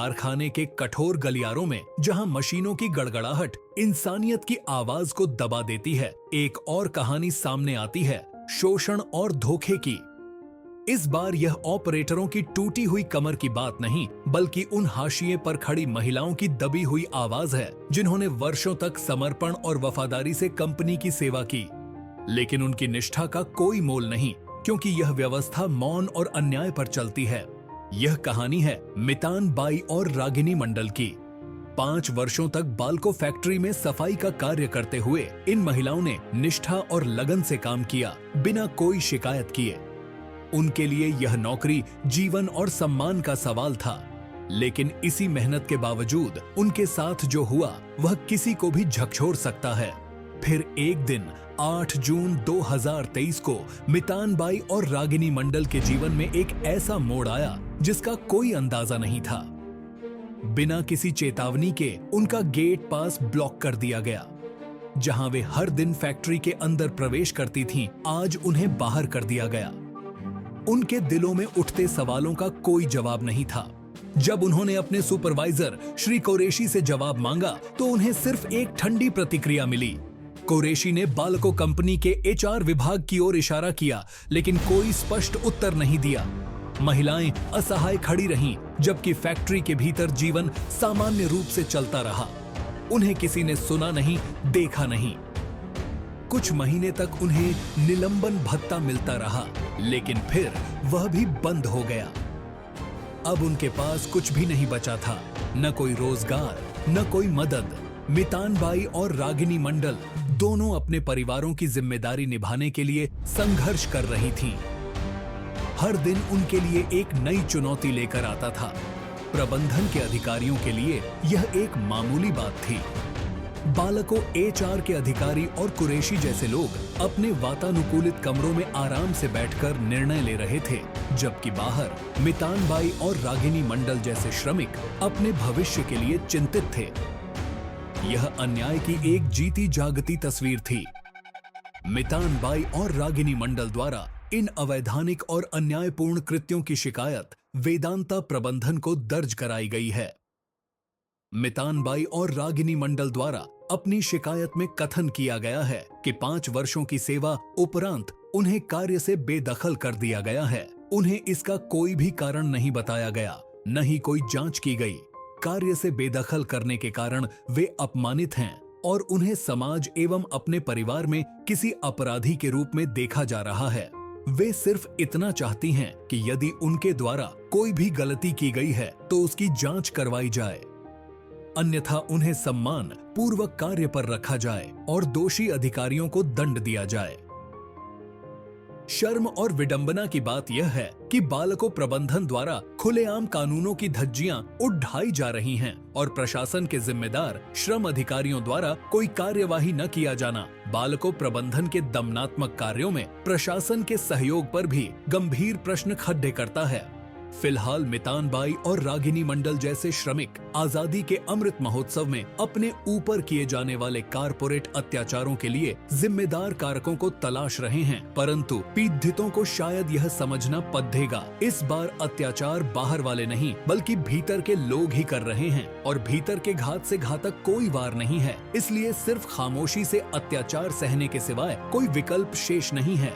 कारखाने के कठोर गलियारों में जहां मशीनों की गड़गड़ाहट इंसानियत की आवाज को दबा देती है, एक और कहानी सामने आती है शोषण और धोखे की। इस बार यह ऑपरेटरों की टूटी हुई कमर की बात नहीं, बल्कि उन हाशिए पर खड़ी महिलाओं की दबी हुई आवाज है जिन्होंने वर्षों तक समर्पण और वफादारी से कंपनी की सेवा की। लेकिन उनकी निष्ठा का कोई मोल नहीं, क्योंकि यह व्यवस्था मौन और अन्याय पर चलती है। यह कहानी है मितान बाई और रागिनी मंडल की। 5 वर्षों तक बाल्को फैक्ट्री में सफाई का कार्य करते हुए इन महिलाओं ने निष्ठा और लगन से काम किया, बिना कोई शिकायत किए। उनके लिए यह नौकरी जीवन और सम्मान का सवाल था। लेकिन इसी मेहनत के बावजूद उनके साथ जो हुआ वह किसी को भी झकझोर सकता है। फिर एक दिन 8 जून 2023 को मितान बाई और रागिनी मंडल के जीवन में एक ऐसा मोड़ आया जिसका कोई अंदाजा नहीं था। बिना किसी चेतावनी के उनका गेट पास ब्लॉक कर दिया गया। जहां वे हर दिन फैक्ट्री के अंदर प्रवेश करती थीं, आज उन्हें बाहर कर दिया गया। उनके दिलों में उठते सवालों का कोई जवाब नहीं था। जब उन्होंने अपने सुपरवाइजर श्री कुरैशी से जवाब मांगा तो उन्हें सिर्फ एक ठंडी प्रतिक्रिया मिली। कुरैशी ने बाल्को कंपनी के HR विभाग की ओर इशारा किया, लेकिन कोई स्पष्ट उत्तर नहीं दिया। महिलाएं असहाय खड़ी रहीं, जबकि फैक्ट्री के भीतर जीवन सामान्य रूप से चलता रहा। उन्हें किसी ने सुना नहीं, देखा नहीं। कुछ महीने तक उन्हें निलंबन भत्ता मिलता रहा, लेकिन फिर वह भी बंद हो गया। अब उनके पास कुछ भी नहीं बचा था, न कोई रोजगार, न कोई मदद। मितान बाई और रागिनी मंडल दोनों अपने परिवारों की जिम्मेदारी निभाने के लिए संघर्ष कर रही थीं। हर दिन उनके लिए एक नई चुनौती लेकर आता था। प्रबंधन के अधिकारियों के लिए यह एक मामूली बात थी। बाल्को HR के अधिकारी और कुरैशी जैसे लोग अपने वातानुकूलित कमरों में आराम से बैठकर निर्णय ले रहे थे, जबकि बाहर मितान बाई और रागिनी मंडल जैसे श्रमिक अपने भविष्य के लिए चिंतित थे। यह अन्याय की एक जीती जागती तस्वीर थी। मितान बाई और रागिनी मंडल द्वारा इन अवैधानिक और अन्यायपूर्ण कृत्यों की शिकायत वेदांता प्रबंधन को दर्ज कराई गई है। मितान बाई और रागिनी मंडल द्वारा अपनी शिकायत में कथन किया गया है कि 5 वर्षों की सेवा उपरांत उन्हें कार्य से बेदखल कर दिया गया है। उन्हें इसका कोई भी कारण नहीं बताया गया, न ही कोई जांच की गई। कार्य से बेदखल करने के कारण वे अपमानित हैं और उन्हें समाज एवं अपने परिवार में किसी अपराधी के रूप में देखा जा रहा है। वे सिर्फ इतना चाहती हैं कि यदि उनके द्वारा कोई भी गलती की गई है तो उसकी जांच करवाई जाए, अन्यथा उन्हें सम्मान पूर्वक कार्य पर रखा जाए और दोषी अधिकारियों को दंड दिया जाए। शर्म और विडंबना की बात यह है कि बाल्को प्रबंधन द्वारा खुलेआम कानूनों की धज्जियां उड़ाई जा रही हैं और प्रशासन के जिम्मेदार श्रम अधिकारियों द्वारा कोई कार्यवाही न किया जाना बाल्को प्रबंधन के दमनात्मक कार्यों में प्रशासन के सहयोग पर भी गंभीर प्रश्न खड़े करता है। फिलहाल मितान बाई और रागिनी मंडल जैसे श्रमिक आजादी के अमृत महोत्सव में अपने ऊपर किए जाने वाले कारपोरेट अत्याचारों के लिए जिम्मेदार कारकों को तलाश रहे हैं, परंतु पीड़ितों को शायद यह समझना पड़ेगा, इस बार अत्याचार बाहर वाले नहीं बल्कि भीतर के लोग ही कर रहे हैं और भीतर के घात से घातक कोई वार नहीं है। इसलिए सिर्फ खामोशी से अत्याचार सहने के सिवाय कोई विकल्प शेष नहीं है।